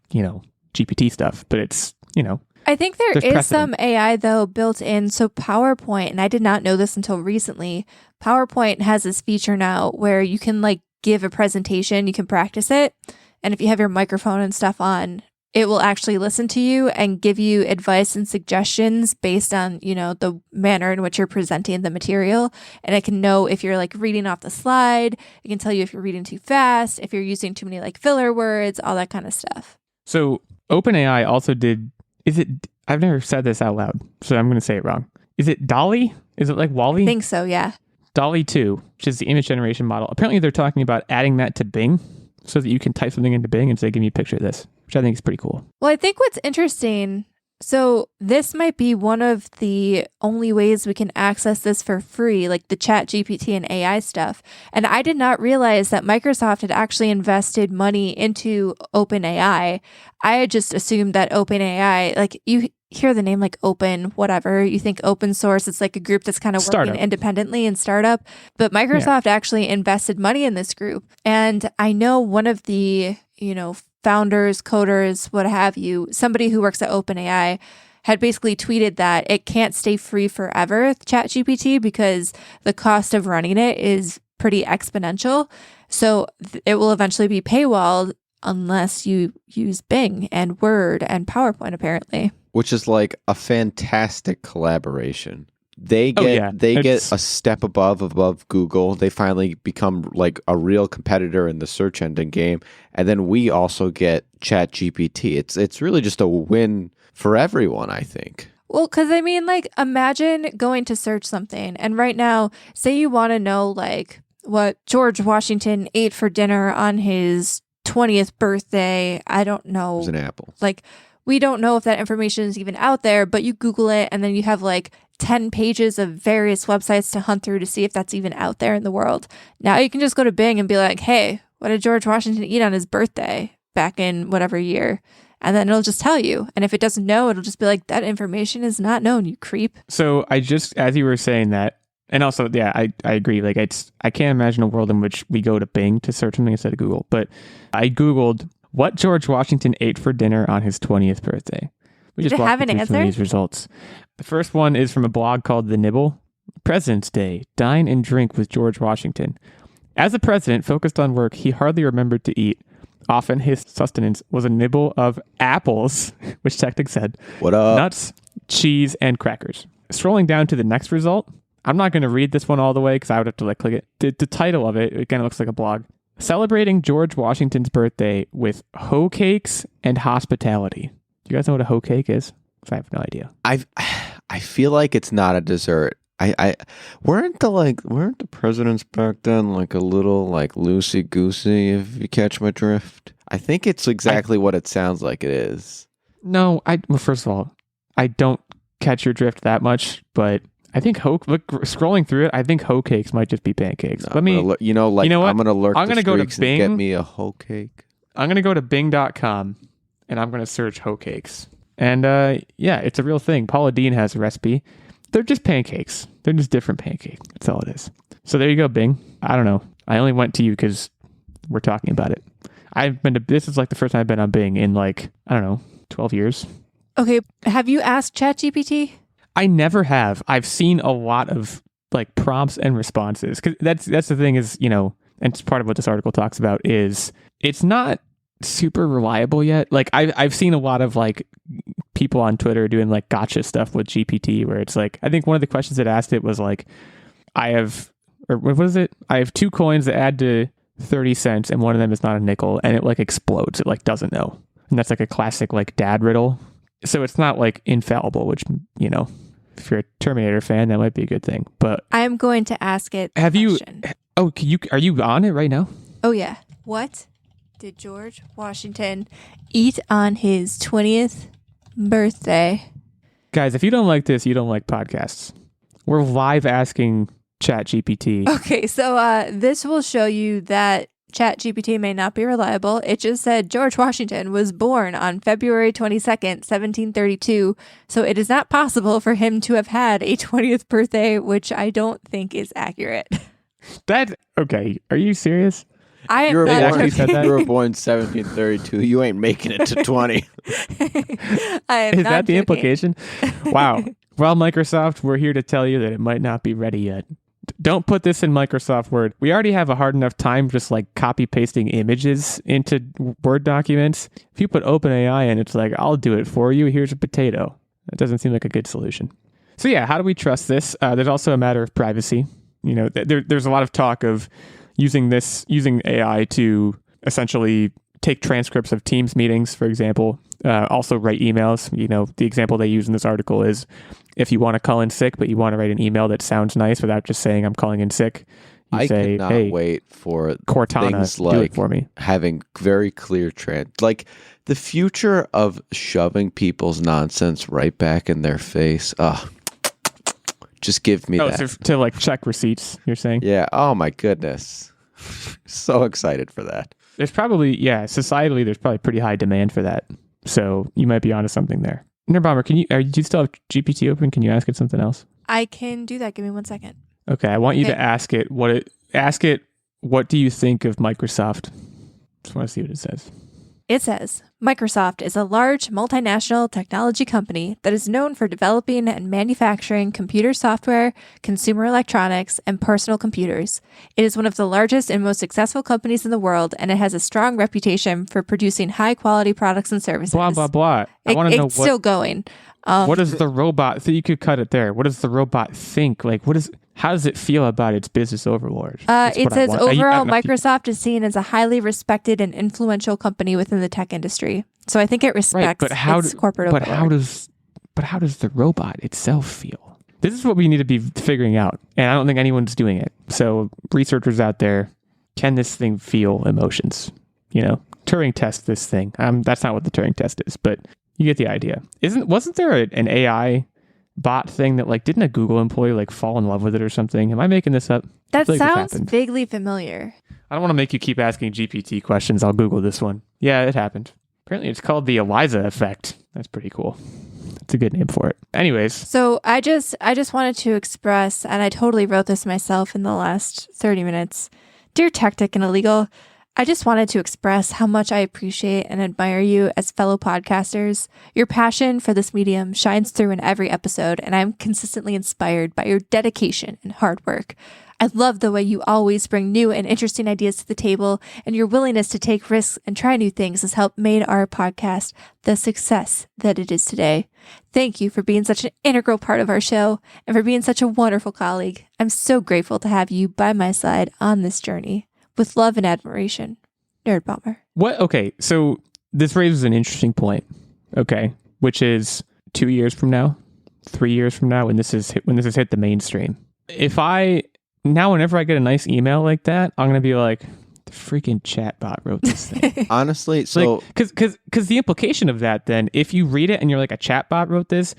GPT stuff, but it's, I think there there's is precedent. some AI though built in. So PowerPoint, and I did not know this until recently, PowerPoint has this feature now where you can like give a presentation, you can practice it. And if you have your microphone and stuff on, it will actually listen to you and give you advice and suggestions based on, the manner in which you're presenting the material. And it can know if you're like reading off the slide. It can tell you if you're reading too fast, if you're using too many like filler words, all that kind of stuff. So OpenAI also did, I've never said this out loud, so I'm going to say it wrong. Is it Dolly? Is it like Wall-E? I think so, yeah. Dolly 2, which is the image generation model. Apparently they're talking about adding that to Bing so that you can type something into Bing and say, give me a picture of this, which I think is pretty cool. Well, I think what's interesting, so this might be one of the only ways we can access this for free, like the ChatGPT and AI stuff. And I did not realize that Microsoft had actually invested money into OpenAI. I had just assumed that OpenAI, like you hear the name like open, whatever, you think open source, it's like a group that's kind of working Startup. independently and startup. But Microsoft actually invested money in this group. And I know one of the, founders, coders, what have you, somebody who works at OpenAI had basically tweeted that it can't stay free forever, ChatGPT, because the cost of running it is pretty exponential. So it will eventually be paywalled unless you use Bing and Word and PowerPoint, apparently. Which is like a fantastic collaboration. They get It's- a step above Google. They finally become like a real competitor in the search engine game, and then we also get ChatGPT. It's really just a win for everyone, I think. Well, because I mean, like, imagine going to search something, and right now, say you want to know, like, what George Washington ate for dinner on his 20th birthday. I don't know. It was an apple. Like, we don't know if that information is even out there, but you Google it, and then you have, like, 10 pages of various websites to hunt through to see if that's even out there in the world. Now you can just go to Bing and be like, hey, what did George Washington eat on his birthday back in whatever year? And then it'll just tell you. And if it doesn't know, it'll just be like, that information is not known, you creep. So I just, as you were saying that, and also, yeah, I agree. Like, I can't imagine a world in which we go to Bing to search something instead of Google. But I Googled what George Washington ate for dinner on his 20th birthday. We Did just it have walked an through some of answer? these results. The first one is from a blog called The Nibble. President's Day. Dine and drink with George Washington. As a president focused on work, he hardly remembered to eat. Often his sustenance was a nibble of apples, which Techtic said, What up? nuts, cheese, and crackers. Scrolling down to the next result, I'm not going to read this one all the way because I would have to click it. The title of it, again, it looks like a blog. Celebrating George Washington's birthday with hoe cakes and hospitality. Do you guys know what a hoe cake is? 'Cause I have no idea. I feel like it's not a dessert. I weren't the presidents back then like a little like loosey goosey, if you catch my drift? I think it's exactly what it sounds like it is. No, well, first of all, I don't catch your drift that much, but I think scrolling through it, I think hoe cakes might just be pancakes. I'm gonna what? You know what? I'm gonna lurk. I'm gonna go to streaks and get Bing. me a hoe cake. I'm going to go to bing.com and I'm going to search hoe cakes. And yeah, it's a real thing. Paula Dean has a recipe. They're just pancakes. They're just different pancakes. That's all it is. So there you go, Bing. I don't know. I only went to you because we're talking about it. This is like the first time I've been on Bing in like, I don't know, 12 years. Okay, have you asked ChatGPT? I never have. I've seen a lot of like prompts and responses. 'Cause that's the thing is, and it's part of what this article talks about is it's not super reliable yet. Like I've seen a lot of like people on Twitter doing like gotcha stuff with GPT where it's like, I think one of the questions that asked it was like, I have 2 coins that add to 30 cents and one of them is not a nickel, and it like explodes. It like doesn't know. And that's like a classic like dad riddle. So it's not like infallible, which, if you're a Terminator fan, that might be a good thing. But I'm going to ask it. have you? Question. Oh, are you on it right now? Oh yeah. What did George Washington eat on his 20th birthday? Guys, if you don't like this, you don't like podcasts. We're live asking ChatGPT. Okay, so this will show you that ChatGPT may not be reliable. It just said George Washington was born on February 22nd, 1732. So it is not possible for him to have had a 20th birthday, which I don't think is accurate. Okay, are you serious? I am You were not actually joking. said that? You were born 1732. You ain't making it to 20. I am Is not that the joking. implication? Wow. Well, Microsoft, we're here to tell you that it might not be ready yet. Don't put this in Microsoft Word. We already have a hard enough time just like copy pasting images into Word documents. If you put OpenAI in, it's like, I'll do it for you. Here's a potato. That doesn't seem like a good solution. So yeah, how do we trust this? There's also a matter of privacy. You know, there's a lot of talk of using AI to essentially take transcripts of Teams meetings, for example. Also write emails. You know, the example they use in this article is if you want to call in sick, but you want to write an email that sounds nice without just saying I'm calling in sick, you I say, could not hey, wait for Cortana, things do like it for me. having very clear like the future of shoving people's nonsense right back in their face. Just give me that. So to like check receipts, you're saying? Yeah. Oh my goodness. So excited for that. There's probably, societally, there's probably pretty high demand for that. So you might be onto something there. Nerdbomber, do you still have GPT open? Can you ask it something else? I can do that. Give me 1 second. Okay, I want you Okay. to ask it what do you think of Microsoft? Just want to see what it says. It says, Microsoft is a large multinational technology company that is known for developing and manufacturing computer software, consumer electronics, and personal computers. It is one of the largest and most successful companies in the world, and it has a strong reputation for producing high-quality products and services. Blah blah blah. I want to know It's still going. what does the robot. So you could cut it there. What does the robot think? Like, how does it feel about its business overlord? That's It what I says want. overall, I- Microsoft is seen as a highly respected and influential company within the tech industry. So I think it respects its corporate but overlord. how does the robot itself feel? This is what we need to be figuring out, and I don't think anyone's doing it. So researchers out there, can this thing feel emotions? You know, Turing test this thing. That's not what the Turing test is, but you get the idea. Wasn't there an AI bot thing that like didn't a Google employee like fall in love with it or something? Am I making this up? That I feel like this sounds happened. vaguely familiar. I don't want to make you keep asking GPT questions. I'll Google this one. Yeah, it happened. Apparently it's called the Eliza effect. That's pretty cool. That's a good name for it. Anyways, So I just wanted to express, and I totally wrote this myself in the last 30 minutes. Dear Techtic and Illeagle, I just wanted to express how much I appreciate and admire you as fellow podcasters. Your passion for this medium shines through in every episode, and I'm consistently inspired by your dedication and hard work. I love the way you always bring new and interesting ideas to the table, and your willingness to take risks and try new things has helped made our podcast the success that it is today. Thank you for being such an integral part of our show and for being such a wonderful colleague. I'm so grateful to have you by my side on this journey. With love and admiration, Nerdbomber. what? Okay, so this raises an interesting point. Okay, which is 2 years from now, 3 years from now, when this is hit the mainstream. Whenever I get a nice email like that, I'm gonna be like, the freaking chatbot wrote this thing. Honestly, so Because the implication of that, then, if you read it and you're like, a chatbot wrote this,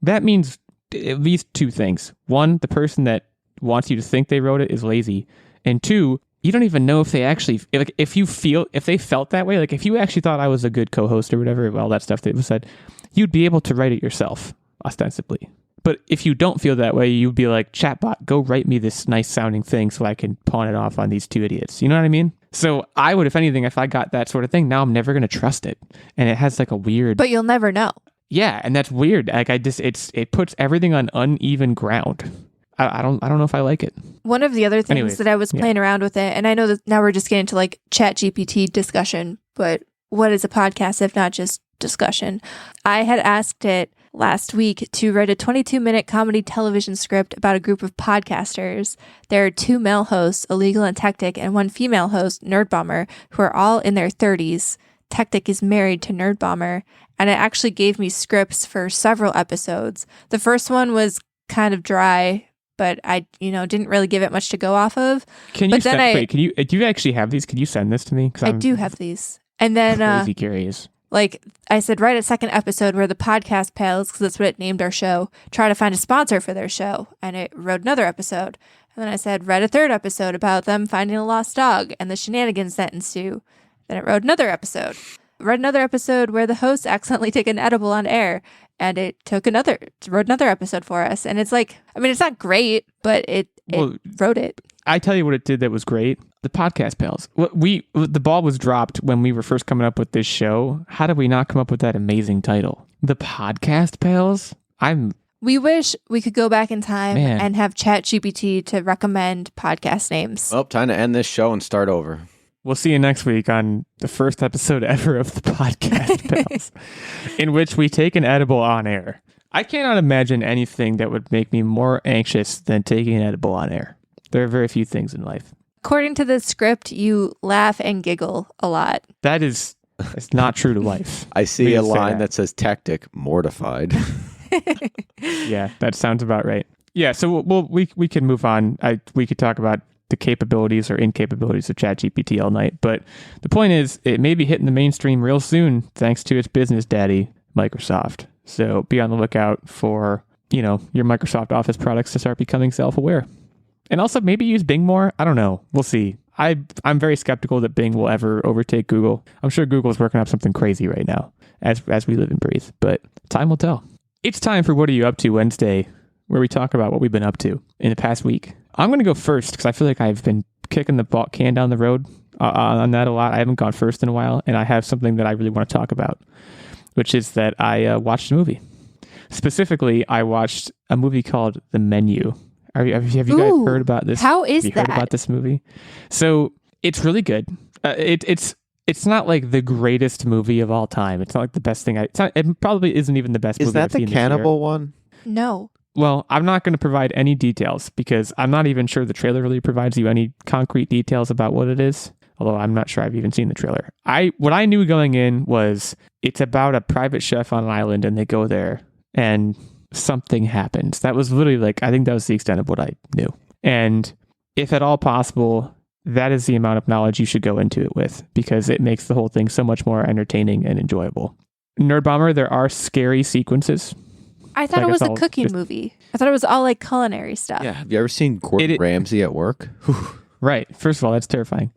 that means at least two things. One, the person that wants you to think they wrote it is lazy, and two, you don't even know if they actually if they felt that way. Like if you actually thought I was a good co-host or whatever, all that stuff that was said, you'd be able to write it yourself, ostensibly. But if you don't feel that way, you'd be like, chatbot, go write me this nice sounding thing so I can pawn it off on these two idiots. You know what I mean? So I would, if anything, if I got that sort of thing, now I'm never going to trust it. And it has like a weird, But you'll never know. yeah. And that's weird. Like it puts everything on uneven ground. I don't know if I like it. One of the other things Anyways, that I was playing around with it, and I know that now we're just getting to like ChatGPT discussion, but what is a podcast if not just discussion? I had asked it last week to write a 22-minute comedy television script about a group of podcasters. There are 2 male hosts, Illeagle and Techtic, and 1 female host, Nerdbomber, who are all in their 30s. Techtic is married to Nerdbomber, and it actually gave me scripts for several episodes. The first one was kind of dry, but I, didn't really give it much to go off of. Can But you then send, wait, can you, do you actually have these? Can you send this to me? 'Cause I I'm do have these. And then, crazy curious. like I said, write a second episode where the podcast pals, because that's what it named our show, try to find a sponsor for their show. And it wrote another episode. And then I said, write a third episode about them finding a lost dog and the shenanigans that ensue. Then it wrote another episode. Wrote another episode where the hosts accidentally take an edible on air. And it wrote another episode for us. And it's like, I mean, it's not great, but it Well, wrote it. I tell you what it did that was great. The podcast pals. The ball was dropped when we were first coming up with this show. How did we not come up with that amazing title? The podcast pals? We wish we could go back in time Man. and have ChatGPT to recommend podcast names. Well, time to end this show and start over. We'll see you next week on the first episode ever of the podcast pals, in which we take an edible on air. I cannot imagine anything that would make me more anxious than taking an edible on air. There are very few things in life. According to the script, you laugh and giggle a lot. It's not true to life. I see We a just say line that says Techtic, mortified. Yeah, that sounds about right. Yeah, so we can move on. We could talk about the capabilities or incapabilities of ChatGPT all night, but the point is, it may be hitting the mainstream real soon, thanks to its business daddy, Microsoft. So be on the lookout for your Microsoft Office products to start becoming self-aware, and also maybe use Bing more. I don't know. We'll see. I'm very skeptical that Bing will ever overtake Google. I'm sure Google's working up something crazy right now, as we live and breathe, but time will tell. It's time for What Are You Up To Wednesday, where we talk about what we've been up to in the past week. I'm going to go first because I feel like I've been kicking the can down the road on that a lot. I haven't gone first in a while, and I have something that I really want to talk about, which is that I watched a movie. Specifically, I watched a movie called The Menu. Have you guys heard about this? How is Have you heard that? about this movie? So it's really good. It's not like the greatest movie of all time. It's not like the best thing. It probably isn't even the best movie Is that I've the seen this year. cannibal one? No. Well, I'm not going to provide any details because I'm not even sure the trailer really provides you any concrete details about what it is. Although I'm not sure I've even seen the trailer. What I knew going in was it's about a private chef on an island, and they go there and something happens. That was literally I think that was the extent of what I knew. And if at all possible, that is the amount of knowledge you should go into it with, because it makes the whole thing so much more entertaining and enjoyable. Nerdbomber, there are scary sequences. I thought Like, it was it's a all cooking just- movie. I thought it was all like culinary stuff. Yeah. Have you ever seen Gordon Ramsay at work? Right. First of all, that's terrifying.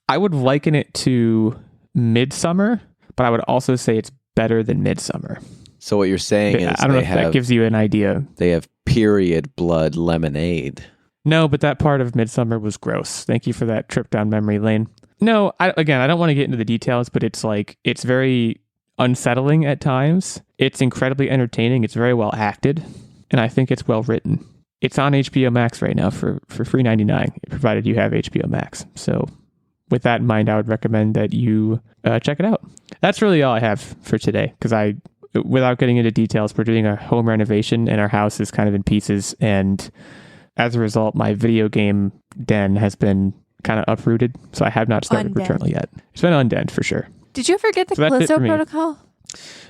I would liken it to Midsummer, but I would also say it's better than Midsummer. So what you're saying is I don't know if that gives you an idea. they have period blood lemonade. No, but that part of Midsummer was gross. Thank you for that trip down memory lane. No, I don't want to get into the details, but it's very unsettling at times. It's incredibly entertaining. It's very well acted, and I think it's well written. It's on HBO Max right now for $3.99, provided you have HBO Max. So with that in mind, I would recommend that you check it out. That's really all I have for today, because without getting into details, we're doing a home renovation and our house is kind of in pieces, and as a result, my video game den has been kind of uprooted, so I have not started Undent. Returnal yet. It's been undent for sure. Did you ever get the So that's it Callisto for me. Protocol?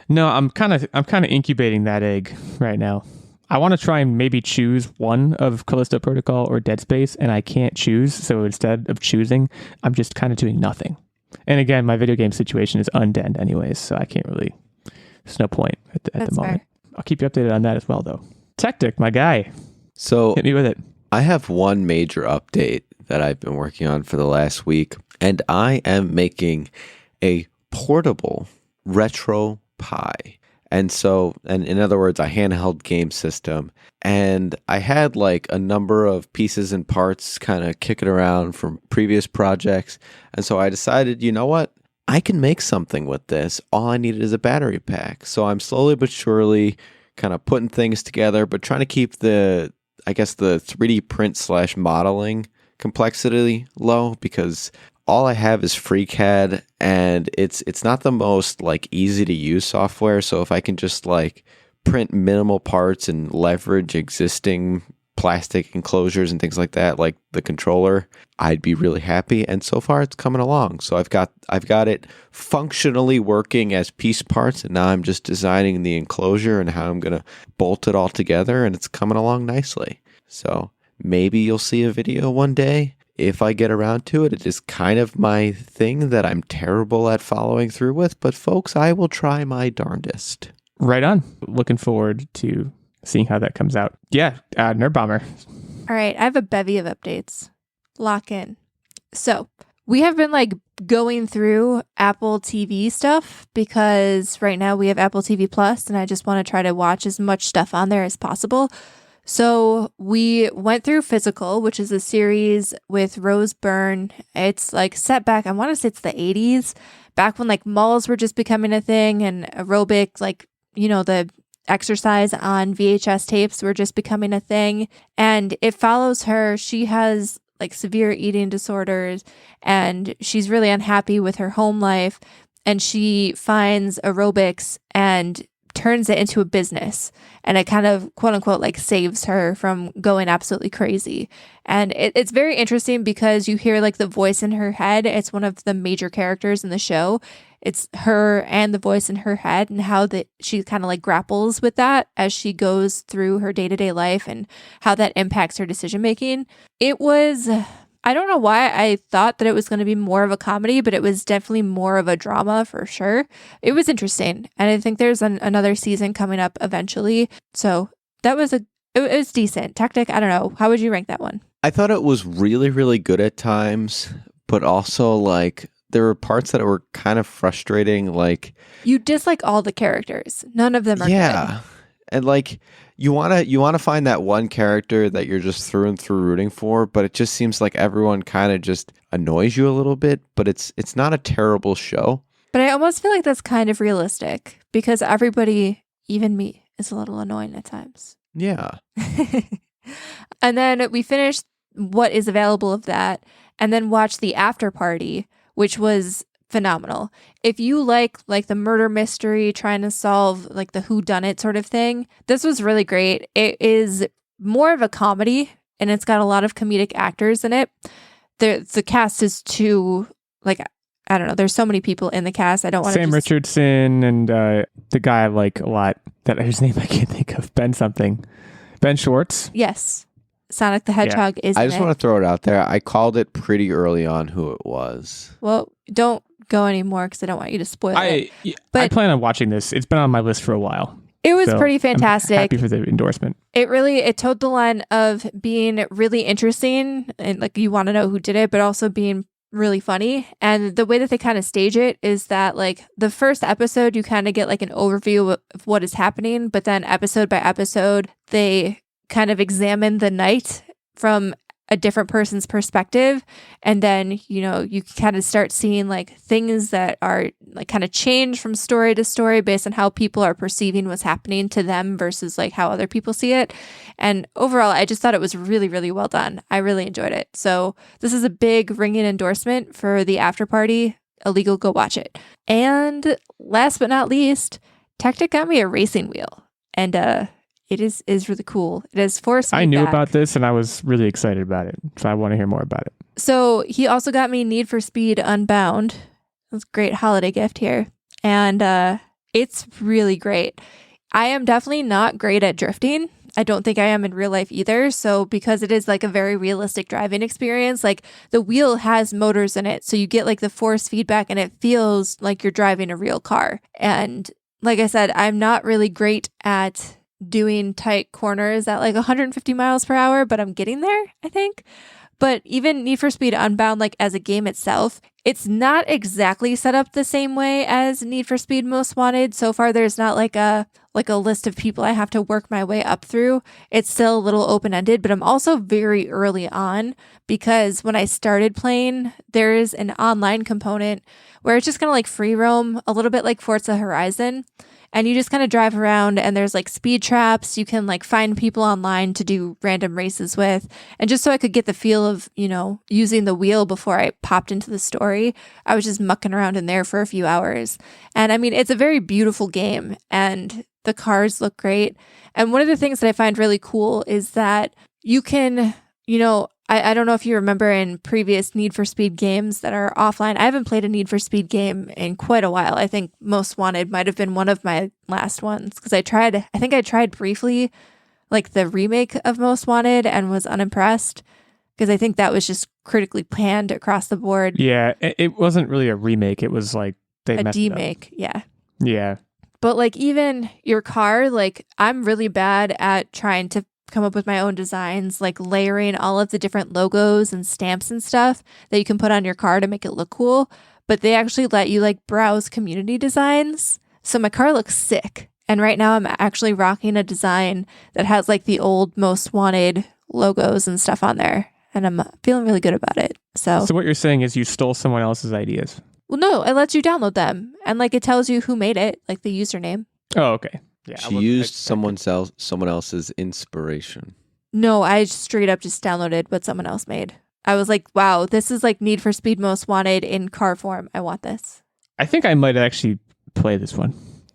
No, I'm kind of incubating that egg right now. I want to try and maybe choose one of Callisto Protocol or Dead Space, and I can't choose. So instead of choosing, I'm just kind of doing nothing. And again, my video game situation is undent anyways, so I can't really. There's no point at the That's moment. fair. I'll keep you updated on that as well, though. Techtic, my guy, So hit me with it. I have one major update that I've been working on for the last week, and I am making a portable RetroPie. And in other words, a handheld game system. And I had a number of pieces and parts kind of kicking around from previous projects. And so I decided, you know what? I can make something with this. All I needed is a battery pack. So I'm slowly but surely kind of putting things together, but trying to keep the 3D print / modeling complexity low, because all I have is FreeCAD, and it's not the most easy to use software. So if I can just print minimal parts and leverage existing plastic enclosures and things like that, like the controller, I'd be really happy. And so far it's coming along. So I've got it functionally working as piece parts, and now I'm just designing the enclosure and how I'm going to bolt it all together, and it's coming along nicely. So maybe you'll see a video one day if I get around to it. It is kind of my thing that I'm terrible at following through with, but folks, I will try my darndest. Right on. Looking forward to seeing how that comes out. Yeah, Nerdbomber. All right, I have a bevy of updates. Lock in. So we have been going through Apple TV stuff, because right now we have Apple TV Plus, and I just want to try to watch as much stuff on there as possible. So we went through Physical, which is a series with Rose Byrne. It's like set back, I want to say it's the 80s, back when like malls were just becoming a thing and aerobic, like, the exercise on VHS tapes were just becoming a thing. And it follows her. She has like severe eating disorders and she's really unhappy with her home life. And she finds aerobics and turns it into a business, and it kind of quote unquote like saves her from going absolutely crazy. And it's very interesting because you hear like the voice in her head. It's one of the major characters in the show. It's her and the voice in her head, and how that she kind of like grapples with that as she goes through her day-to-day life and how that impacts her decision making. It was, I don't know why I thought that it was going to be more of a comedy, but it was definitely more of a drama for sure. It was interesting. And I think there's another season coming up eventually. So that was it was decent. Techtic, I don't know. How would you rank that one? I thought it was really, really good at times, but also like there were parts that were kind of frustrating. Like You dislike all the characters. None of them are good. And like you wanna find that one character that you're just through and through rooting for, but it just seems like everyone kind of just annoys you a little bit. But it's not a terrible show. But I almost feel like that's kind of realistic because everybody, even me, is a little annoying at times. Yeah. And then we finished what is available of that and then watched The Afterparty, which was phenomenal. If you like the murder mystery, trying to solve like the whodunit sort of thing, this was really great. It is more of a comedy and it's got a lot of comedic actors in it. The cast is too, like, I don't know, there's so many people in the cast. I don't want to Sam Richardson and the guy I like a lot, that whose name I can't think of, Ben Schwartz. Yes. Sonic the Hedgehog is I just want to throw it out there. I called it pretty early on who it was. Well, don't go anymore because I don't want you to spoil it. I plan on watching this. It's been on my list for a while. It was So pretty fantastic. I'm happy for the endorsement. It towed the line of being really interesting and like you want to know who did it, but also being really funny. And the way that they kind of stage it is that like the first episode, you kind of get like an overview of what is happening, but then episode by episode, they kind of examine the night from a different person's perspective. And then, you kind of start seeing like things that are like kind of change from story to story based on how people are perceiving what's happening to them versus like how other people see it. And overall, I just thought it was really, really well done. I really enjoyed it. So this is a big ringing endorsement for The Afterparty. Illeagle, go watch it. And last but not least, Techtic got me a racing wheel. And it is really cool. It has force feedback. I knew about this and I was really excited about it. So I want to hear more about it. So he also got me Need for Speed Unbound. That's a great holiday gift here. And it's really great. I am definitely not great at drifting. I don't think I am in real life either. So because it is like a very realistic driving experience, like the wheel has motors in it. So you get like the force feedback and it feels like you're driving a real car. And like I said, I'm not really great at doing tight corners at like 150 miles per hour, but I'm getting there, I think. But even Need for Speed Unbound, like as a game itself, it's not exactly set up the same way as Need for Speed Most Wanted. So far, there's not like a list of people I have to work my way up through. It's still a little open-ended, but I'm also very early on because when I started playing, there's an online component where it's just kind of like free roam, a little bit like Forza Horizon. And you just kind of drive around and there's like speed traps. You can like find people online to do random races with. And just so I could get the feel of, using the wheel before I popped into the story, I was just mucking around in there for a few hours. And I mean, it's a very beautiful game and the cars look great. And one of the things that I find really cool is that you can, I don't know if you remember in previous Need for Speed games that are offline. I haven't played a Need for Speed game in quite a while. I think Most Wanted might have been one of my last ones because I think I tried briefly like the remake of Most Wanted and was unimpressed because I think that was just critically panned across the board. Yeah, it wasn't really a remake. It was like they A messed it up. demake, yeah. Yeah. But like even your car, like I'm really bad at trying to come up with my own designs, like layering all of the different logos and stamps and stuff that you can put on your car to make it look cool. But they actually let you like browse community designs. So my car looks sick. And right now I'm actually rocking a design that has like the old Most Wanted logos and stuff on there. And I'm feeling really good about it. So what you're saying is you stole someone else's ideas. well, no, it lets you download them. And like it tells you who made it, like the username. Oh, okay. Yeah, She used someone else's inspiration. No, I straight up just downloaded what someone else made. I was like, wow, this is like Need for Speed Most Wanted in car form. I want this. I think I might actually play this one.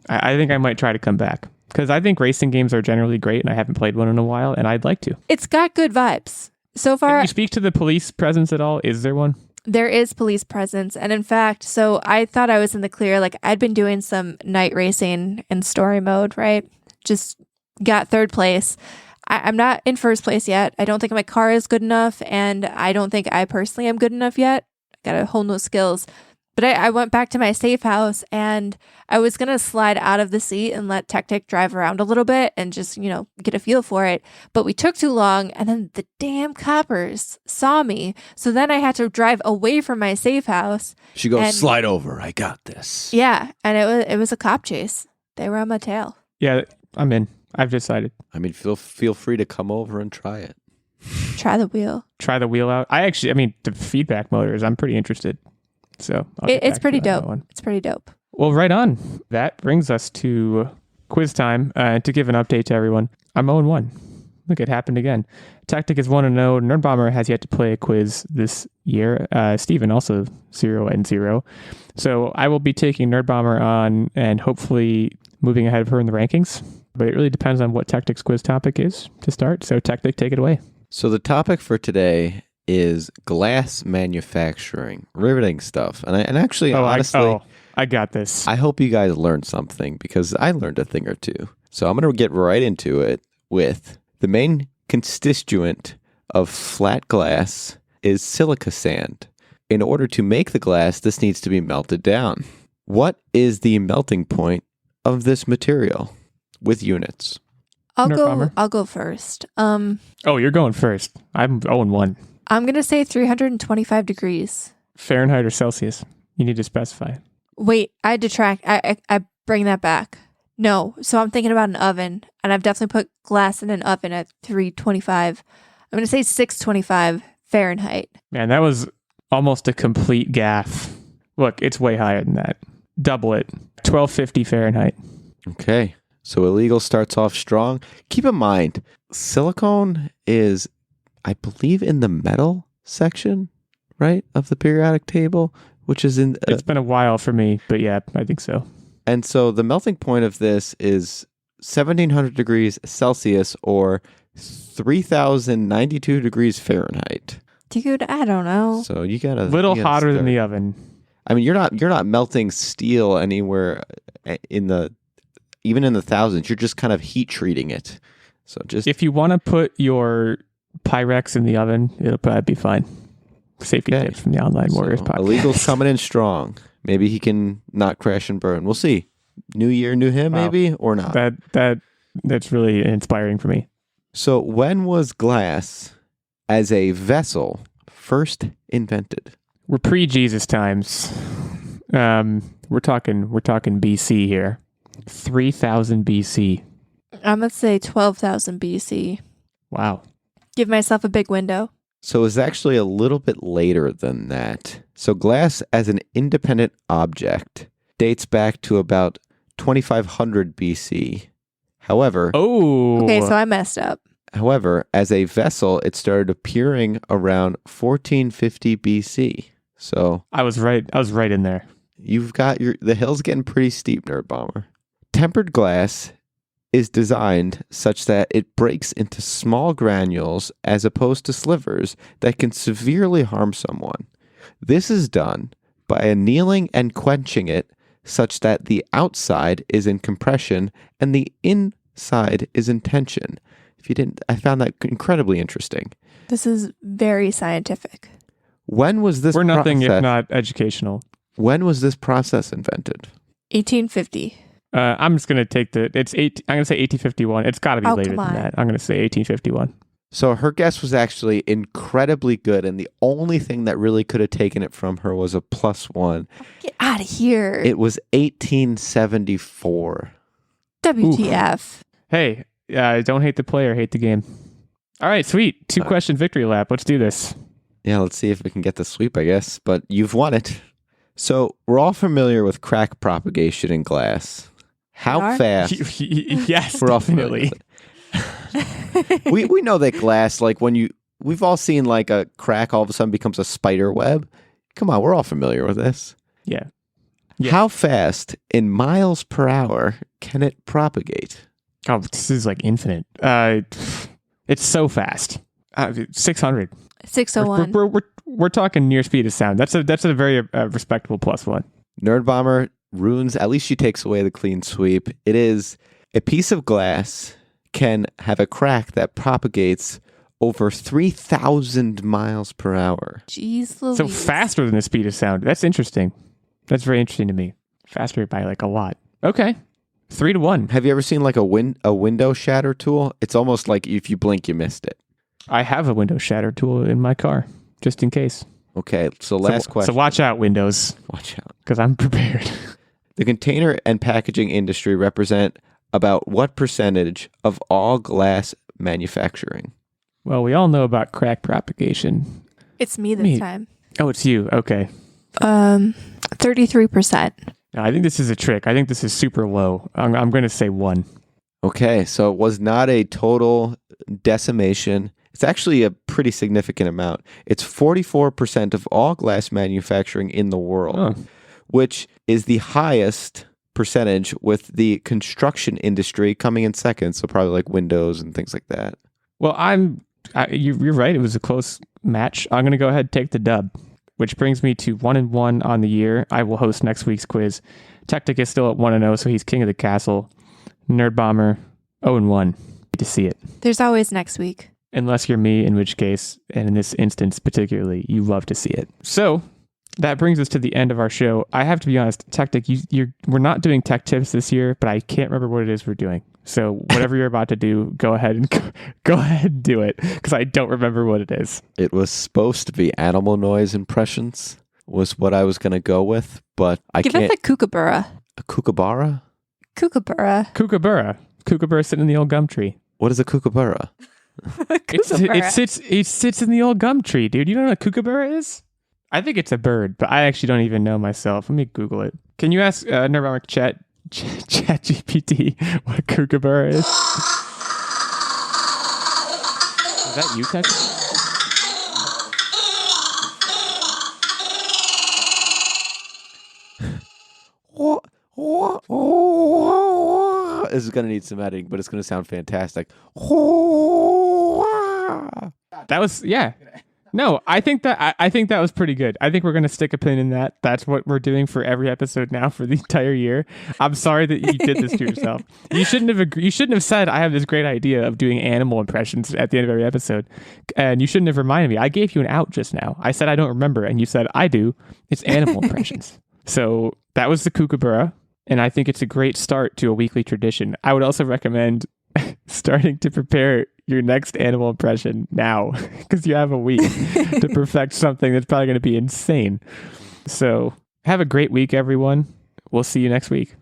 I think I might try to come back because I think racing games are generally great and I haven't played one in a while and I'd like to. It's got good vibes. So far, Can you speak to the police presence at all? Is there one? there is police presence. And in fact, so I thought I was in the clear. Like I'd been doing some night racing in story mode, right? Just got third place. I'm not in first place yet. I don't think my car is good enough. And I don't think I personally am good enough yet. Got a whole new skills. But I went back to my safe house and I was going to slide out of the seat and let Techtic drive around a little bit and just, get a feel for it. But we took too long and then the damn coppers saw me. So then I had to drive away from my safe house. She goes, And- slide over. I got this. Yeah. And it was a cop chase. They were on my tail. Yeah, I'm in. I've decided. I mean, feel free to come over and try it. Try the wheel. Try the wheel out. The feedback motors, I'm pretty interested. So I'll get It's back pretty to you on that dope. one. It's pretty dope. Well, right on. That brings us to quiz time. To give an update to everyone, I'm 0-1. Look, it happened again. Techtic is 1-0. Nerdbomber has yet to play a quiz this year. Steven also 0-0. So I will be taking Nerdbomber on and hopefully moving ahead of her in the rankings. But it really depends on what Techtic's quiz topic is to start. So Techtic, take it away. So the topic for today is glass manufacturing, riveting stuff. And actually, honestly, I got this. I hope you guys learned something because I learned a thing or two. So I'm going to get right into it with the main constituent of flat glass is silica sand. In order to make the glass, this needs to be melted down. What is the melting point of this material with units? I'll Nerdbomber. go first. You're going first. I'm 0-1. I'm going to say 325 degrees. Fahrenheit or Celsius? You need to specify. Wait, I detract. I bring that back. No. So I'm thinking about an oven, and I've definitely put glass in an oven at 325. I'm going to say 625 Fahrenheit. Man, that was almost a complete gaffe. Look, it's way higher than that. Double it. 1250 Fahrenheit. Okay. So Illeagle starts off strong. Keep in mind, silicone is, I believe, in the metal section, right, of the periodic table, which is in... It's been a while for me, but yeah, I think so. And so the melting point of this is 1700 degrees Celsius or 3092 degrees Fahrenheit. Dude, I don't know. So you got a Little hotter than the oven. I mean, you're not melting steel anywhere even in the thousands. You're just kind of heat treating it. So just If you want to put your Pyrex in the oven, it'll probably be fine. Safety Okay. tips from the Online Warriors podcast. Illegal's coming in strong. Maybe he can not crash and burn. We'll see. New year, new him, Wow. maybe or not. That's really inspiring for me. So when was glass as a vessel first invented? We're pre-Jesus times. We're talking BC here. 3000 BC. I'm going to say 12,000 BC. Wow. Give myself a big window. So it's actually a little bit later than that. So glass as an independent object dates back to about 2500 BC. However, Okay, so I messed up. as a vessel, it started appearing around 1450 BC. So I was right in there. you've got the hill's getting pretty steep, Nerdbomber. Tempered glass is designed such that it breaks into small granules as opposed to slivers that can severely harm someone. This is done by annealing and quenching it such that the outside is in compression and the inside is in tension. I found that incredibly interesting. This is very scientific. When was this We're nothing if process- not educational. When was this process invented? 1850. I'm just going to take I'm going to say 1851. It's got to be Oh, later come than on. that. I'm going to say 1851. So her guess was actually incredibly good, and the only thing that really could have taken it from her was a +1. Get out of here. It was 1874. WTF. Hey, don't hate the player, hate the game. All right, sweet. 2-question victory lap. Let's do this. Yeah, let's see if we can get the sweep, I guess. But you've won it. So we're all familiar with crack propagation in glass. How are? fast? Yes, We're all definitely. we know that glass, like we've all seen like a crack all of a sudden becomes a spider web. Come on, we're all familiar with this. Yeah. Yeah. How fast in miles per hour can it propagate? Oh, this is like infinite. It's so fast. 600. 601. We're talking near speed of sound. That's a very respectable +1. Nerdbomber ruins, at least she takes away the clean sweep. It is a piece of glass can have a crack that propagates over 3,000 miles per hour. Jeez Louise. So faster than the speed of sound. That's interesting. That's very interesting to me. Faster by like a lot. Okay. 3-1. Have you ever seen like a window shatter tool? It's almost like if you blink, you missed it. I have a window shatter tool in my car, just in case. Okay, so last question. So watch out, Windows, Watch out. because I'm prepared. The container and packaging industry represent about what percentage of all glass manufacturing? Well, we all know about crack propagation. It's me this Me. time. Oh, it's you. Okay. 33%. No, I think this is a trick. I think this is super low. I'm going to say 1. Okay, so it was not a total decimation. It's actually a pretty significant amount. It's 44% of all glass manufacturing in the world, Oh. which is the highest percentage, with the construction industry coming in second. So probably like windows and things like that. Well, you're right. It was a close match. I'm going to go ahead and take the dub, which brings me to 1-1 on the year. I will host next week's quiz. Techtic is still at 1-0, so he's king of the castle. Nerdbomber 0-1. Good to see it. There's always next week. Unless you're me, in which case, and in this instance particularly, you love to see it. So that brings us to the end of our show. I have to be honest, Techtic, we're not doing tech tips this year, but I can't remember what it is we're doing. So whatever you're about to do, go ahead and do it, because I don't remember what it is. It was supposed to be animal noise impressions was what I was going to go with, but I Give can't. us a kookaburra. A kookaburra? Kookaburra. Kookaburra. Kookaburra sitting in the old gum tree. What is a kookaburra? It sits in the old gum tree, dude. You don't know what a kookaburra is? I think it's a bird, but I actually don't even know myself. Let me Google it. Can you ask Nerdbomber ChatGPT what a kookaburra is? Is that you, Tech? This is going to need some editing, but it's going to sound fantastic. That was, yeah. No, I think that was pretty good. I think we're going to stick a pin in that. That's what we're doing for every episode now for the entire year. I'm sorry that you did this to yourself. You shouldn't have said I have this great idea of doing animal impressions at the end of every episode. And you shouldn't have reminded me. I gave you an out just now. I said I don't remember, and you said I do. It's animal impressions. So that was the kookaburra, and I think it's a great start to a weekly tradition. I would also recommend starting to prepare your next animal impression now, because you have a week to perfect something that's probably going to be insane. So have a great week, everyone. We'll see you next week.